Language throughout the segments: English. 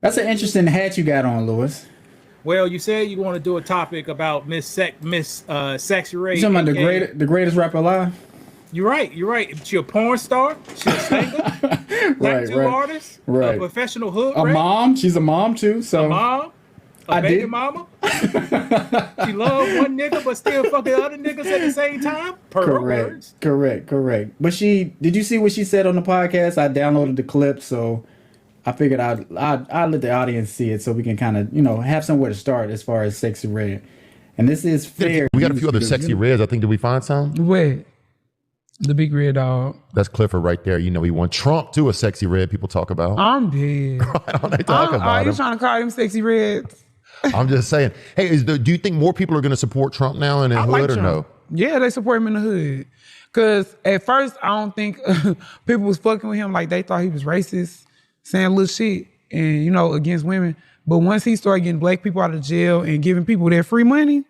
That's an interesting hat you got on, Lewis. Well, you said you want to do a topic about Sexy You Red, talking about aka. the greatest rapper alive? You're right. You're right. She a porn star. She a singer, Right, tattoo right, artist, a right. professional hood A rat, mom. She's a mom too. a So mom, a I baby did. mama. She love one nigga but still fucking other niggas at the same time. Per her Correct, words. correct. But did you see what she said on the podcast? I downloaded the clip, so I figured I'd let the audience see it so we can kind of, have somewhere to start as far as Sexy Red. And this is fair. We got a few other sexy reds. I think, did we find some? Wait, the big red dog. That's Clifford right there. He won. Trump too, a sexy red people talk about. I'm dead. Why don't they talk Are about you him? trying to call him sexy reds? I'm just saying. Hey, do you think more people are going to support Trump now in the I hood like or Trump. no? Yeah, they support him in the hood. Cause at first I don't think people was fucking with him like they thought he was racist, saying little shit and against women. But once he started getting black people out of jail and giving people their free money,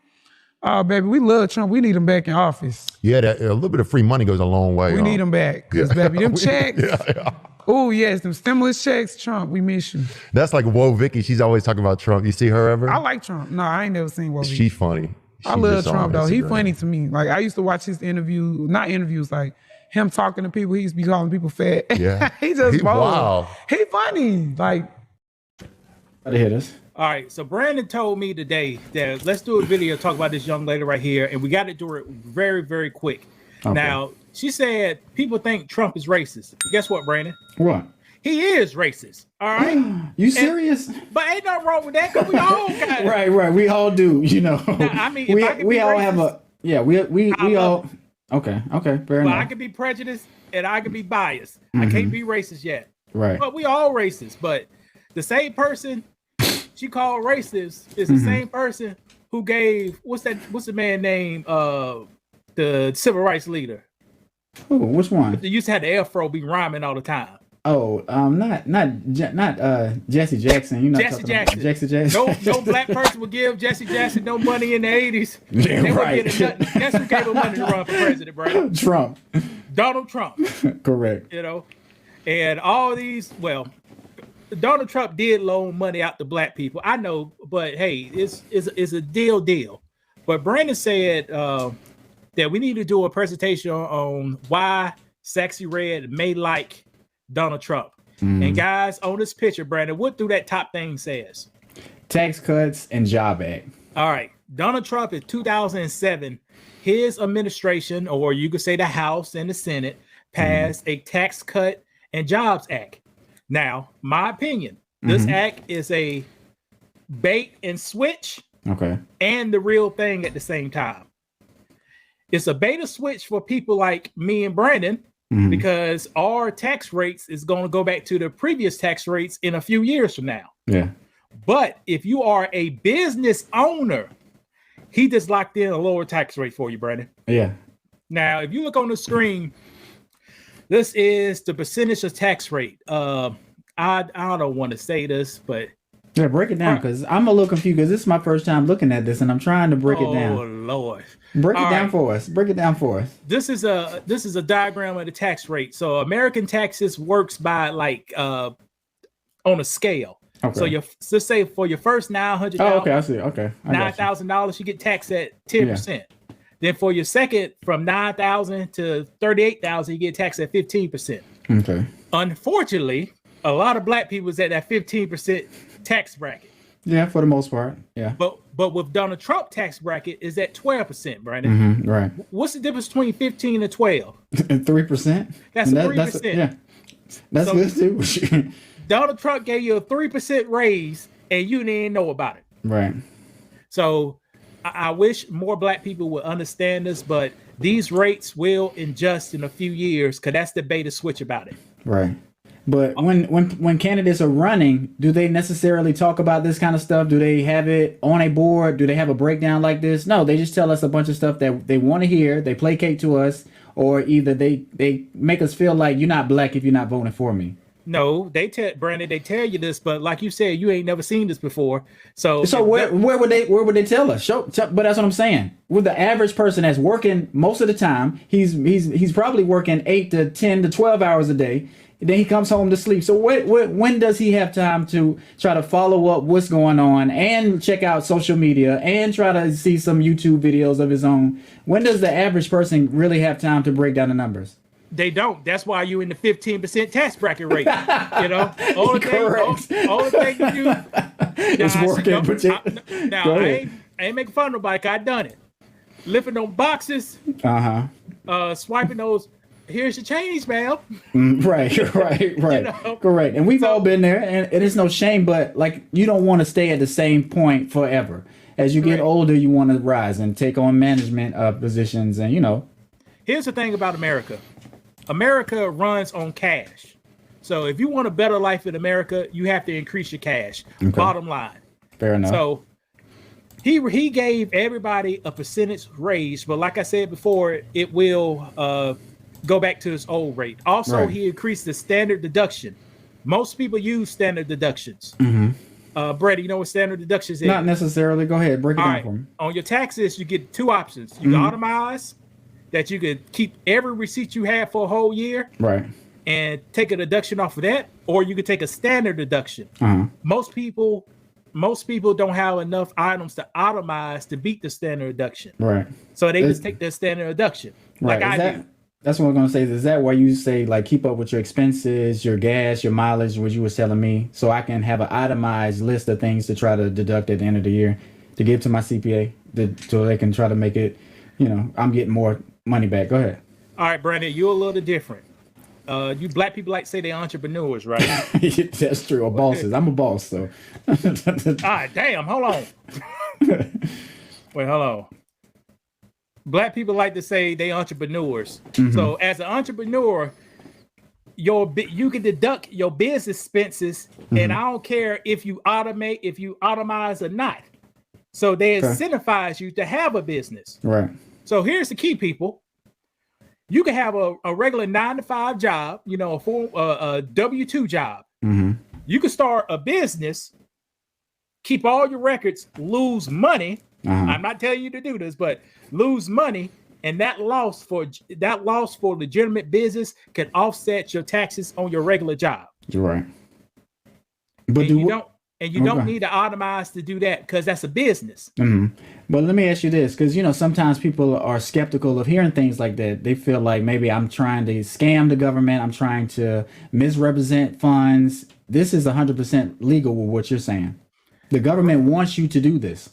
oh baby, we love Trump. We need him back in office. Yeah, a little bit of free money goes a long way. We need him back. Cause baby, them checks. Yeah. Oh yes, them stimulus checks, Trump, we miss you. That's like Whoa Vicky. She's always talking about Trump. You see her ever? I like Trump. No, I ain't never seen what She's funny. I She's love just on Trump though. He Instagram. funny to me. Like I used to watch his not interviews, like him talking to people. He used to be calling people fat. Yeah. he just bold. Wow. He funny. Like Gotta hit us. All right. So Brandon told me today that let's do a video talk about this young lady right here, and we got to do it very, very quick. Okay. Now she said people think Trump is racist. Guess what, Brandon? What? He is racist. All right. You serious? But ain't nothing wrong with that because we all got Right. We all do. I mean, if I could we be all have racist, a we I love all. Okay. Fair Well, I enough. can be prejudiced and I can be biased. I can't be racist yet. Right. But we all racist. But the same person she called racist is the same person who gave what's the man name? The civil rights leader. Oh, which one? They used to have the afro be rhyming all the time. Oh, not Jesse Jackson. Jesse Jackson. Jesse Jackson. No black person would give Jesse Jackson no money in the 80s. Yeah, They right. weren't getting nothing. Guess who gave him money to run for president, Brandon? Trump. Donald Trump. Correct. And all these, well, Donald Trump did loan money out to black people. I know, but hey, it's a deal. But Brandon said that we need to do a presentation on why Sexy Red may like Donald Trump. And guys, on this picture, Brandon, what do that top thing says? Tax cuts and job act. All right. Donald Trump in 2007, his administration, or you could say the House and the Senate, passed a Tax Cut and Jobs Act. Now, my opinion, this act is a bait and switch Okay. and the real thing at the same time. It's a bait and switch for people like me and Brandon because our tax rates is going to go back to the previous tax rates in a few years from now. Yeah. But if you are a business owner, he just locked in a lower tax rate for you, Brandon. Yeah. Now, if you look on the screen, this is the percentage of tax rate. I don't want to say this, but Yeah, break it down because I'm a little confused because this is my first time looking at this and I'm trying to break it oh down. Lord, Break it All down right. for us. Break it down for us. this is a diagram of the tax rate. So American taxes works by like on a scale. Okay. So let's say for your first $900, Oh, okay. I see. Okay. I got you. $9,000, you get taxed at 10%. Then for your second, from 9,000 to 38,000, you get taxed at 15%. Okay. Unfortunately, a lot of black people is at that 15% tax bracket. Yeah, for the most part. Yeah. But with Donald Trump tax bracket is at 12%, Brandon. Right. What's the difference between 15 and 12? 3%. That's And 3%. Yeah. That's So- good too. Donald Trump gave you a 3% raise and you didn't know about it. Right. So I wish more black people would understand this, but these rates will adjust in a few years because that's the beta switch about it. Right. But when candidates are running, do they necessarily talk about this kind of stuff? Do they have it on a board? Do they have a breakdown like this? No, they just tell us a bunch of stuff that they want to hear. They placate to us, or either they make us feel like you're not black if you're not voting for me. No, they tell Brandon, they tell you this, but like you said, you ain't never seen this before. So where would they tell us? But that's what I'm saying. With the average person that's working most of the time, he's probably working 8 to 10 to 12 hours a day. Then he comes home to sleep. So when does he have time to try to follow up what's going on and check out social media and try to see some YouTube videos of his own? When does the average person really have time to break down the numbers? They don't. That's why you in the 15% tax bracket rate. You know, all the thing you do. It's working. I ain't making fun of nobody. 'Cause I done it. Lifting them boxes. Swiping those. Here's your change, man. Right. You know? Correct. And we've all been there, and it is no shame, but like you don't want to stay at the same point forever. As you get older, you want to rise and take on management positions, and you know. Here's the thing about America. America runs on cash. So if you want a better life in America, you have to increase your cash. Okay. Bottom line. Fair enough. So he gave everybody a percentage raise, but like I said before, it will go back to its old rate. Also, he increased the standard deduction. Most people use standard deductions. Brady, you know what standard deductions is? Not necessarily. Go ahead, break it down for me. On your taxes, you get two options. You can automate, that you could keep every receipt you have for a whole year, right, and take a deduction off of that, or you could take a standard deduction. Most people don't have enough items to itemize to beat the standard deduction, right? So they just take the standard deduction, right. Like I do. That's what I'm gonna say. Is that why you say like keep up with your expenses, your gas, your mileage, what you were telling me, so I can have an itemized list of things to try to deduct at the end of the year to give to my CPA, so they can try to make it, you know, I'm getting more money back. Go ahead. All right, Brandon, you're a little different. You black people like to say they're entrepreneurs, right? That's true. Or bosses. I'm a boss, so. All right, damn. Hold on. Wait, hold on. Black people like to say they entrepreneurs. So as an entrepreneur, you can deduct your business expenses, and I don't care if you itemize or not. So they incentivize you to have a business. Right. So here's the key, people. You can have a regular 9-to-5 job, you know, a W-2 job. You can start a business, keep all your records, lose money. I'm not telling you to do this, but lose money, and that loss for legitimate business can offset your taxes on your regular job. You're right. But you don't need to itemize to do that, because that's a business. But let me ask you this, because, you know, sometimes people are skeptical of hearing things like that. They feel like maybe I'm trying to scam the government. I'm trying to misrepresent funds. This is 100% legal with what you're saying. The government wants you to do this.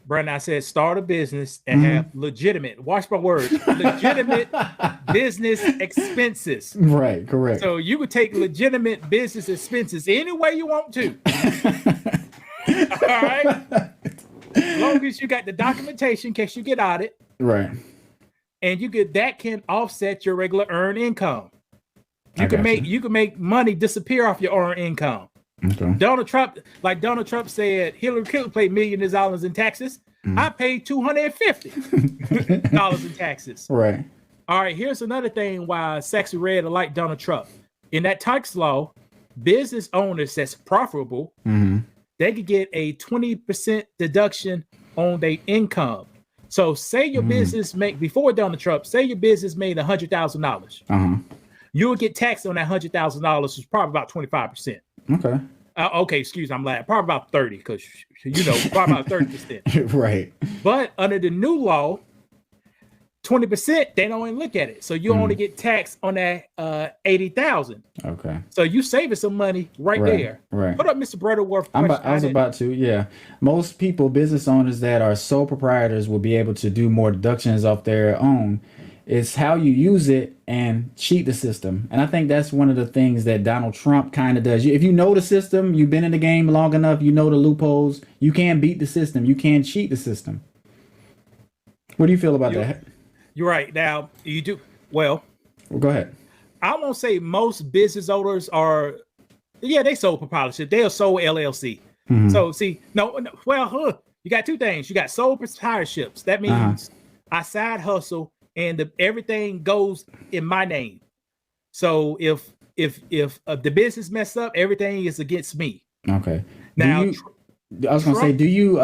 Brandon, I said start a business and have legitimate, watch my words, legitimate business expenses. Right, correct. So you could take legitimate business expenses any way you want to. All right? As long as you got the documentation in case you get audited. Right. And that can offset your regular earned income. You can make money disappear off your earned income. Okay. Donald Trump said Hillary Clinton paid millions of dollars in taxes. I paid $250 in taxes. Right. All right, here's another thing why Sexxy Red like Donald Trump. In that tax law, business owners that's profitable, they could get a 20% deduction on their income. So say your business before Donald Trump, say your business made $100,000. You'll get taxed on that $100,000, which is probably about 25%. Okay. Okay, excuse me, I'm lying. Probably about 30, because you know, probably about 30%. Right. But under the new law, 20%, they don't even look at it. So you only get taxed on that 80,000. Okay. So you saving some money right there. Right. Put up Mr. Butterworth. I was about to, yeah. Most people, business owners that are sole proprietors, will be able to do more deductions off their own. It's how you use it and cheat the system. And I think that's one of the things that Donald Trump kind of does. If you know the system, you've been in the game long enough, you know the loopholes, you can't beat the system. You can't cheat the system. What do you feel about that? You're right. Now, you do. Well, go ahead. I won't say most business owners are, they sole proprietorship. They are sole LLC. So, see, you got two things. You got sole proprietorships. That means I side hustle and everything goes in my name. So if the business mess up, everything is against me. Okay. Now, I was gonna say, do you?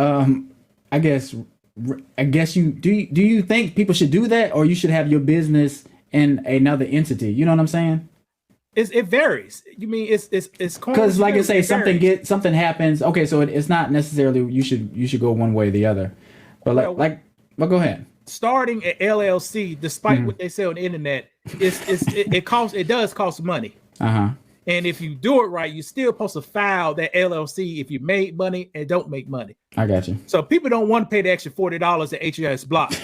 I guess you do. Do you think people should do that, or you should have your business in another entity? You know what I'm saying? It varies. You mean it's because, like I say, something happens. Okay, so it's not necessarily you should go one way or the other, but well, go ahead. Starting an LLC, despite what they say on the internet, it does cost money. And if you do it right, you're still supposed to file that LLC if you made money and don't make money. I got you. So people don't want to pay the extra $40 at HOS Block to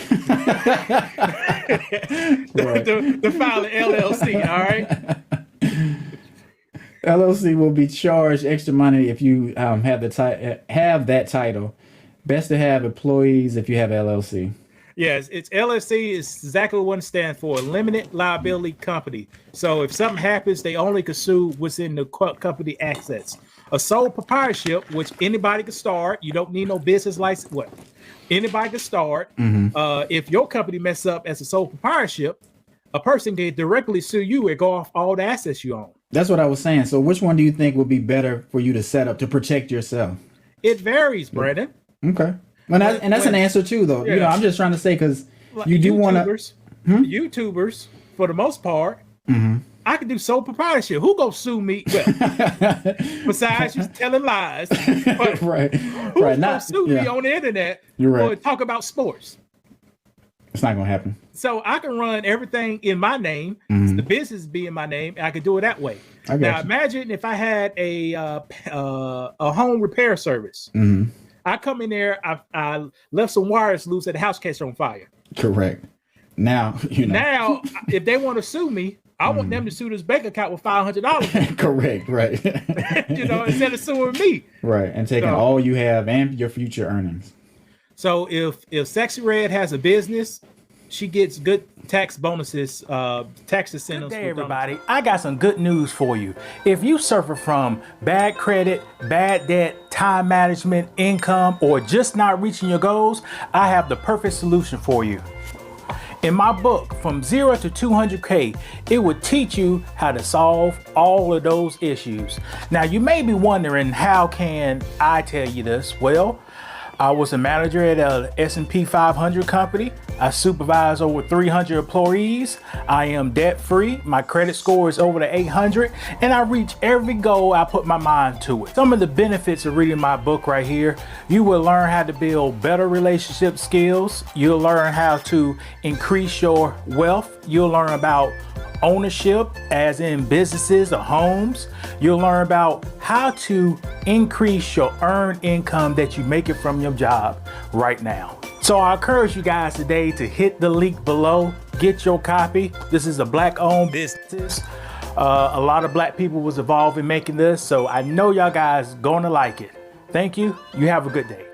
file an LLC. All right. LLC will be charged extra money if you have that title. Best to have employees if you have LLC. Yes, it's LLC is exactly what it stands for, limited liability company. So if something happens, they only can sue what's in the company assets. A sole proprietorship, which anybody can start. You don't need no business license. What? Anybody can start. If your company mess up as a sole proprietorship, a person can directly sue you and go off all the assets you own. That's what I was saying. So which one do you think would be better for you to set up to protect yourself? It varies, Brandon. Okay. And that's an answer too, though. Yeah. You know, I'm just trying to say because you do want to. YouTubers, for the most part, I can do sole proprietorship. Who gonna sue me? Well, besides you telling lies, right? Who's gonna sue me on the internet? You're right. Or talk about sports? It's not gonna happen. So I can run everything in my name. The business be in my name. And I can do it that way. Now imagine if I had a home repair service. I come in there, I left some wires loose at the house catch on fire. Correct. Now, you know. Now, if they want to sue me, I want them to sue this bank account with $500. Correct, right. You know, instead of suing me. Right, and taking all you have and your future earnings. So if Sexxy Red has a business, she gets good tax bonuses, tax incentives. Good day, everybody. I got some good news for you. If you suffer from bad credit, bad debt, time management, income, or just not reaching your goals, I have the perfect solution for you. In my book, From 0 to 200K, it would teach you how to solve all of those issues. Now, you may be wondering, how can I tell you this? Well, I was a manager at a S&P 500 company. I supervise over 300 employees. I am debt free. My credit score is over the 800, and I reach every goal I put my mind to it. Some of the benefits of reading my book right here: you will learn how to build better relationship skills. You'll learn how to increase your wealth. You'll learn about ownership, as in businesses or homes. You'll learn about how to increase your earned income that you make it from your job right now. So I encourage you guys today to hit the link below, get your copy. This is a Black-owned business. A lot of Black people was involved in making this, so I know y'all guys gonna like it. Thank you. You have a good day.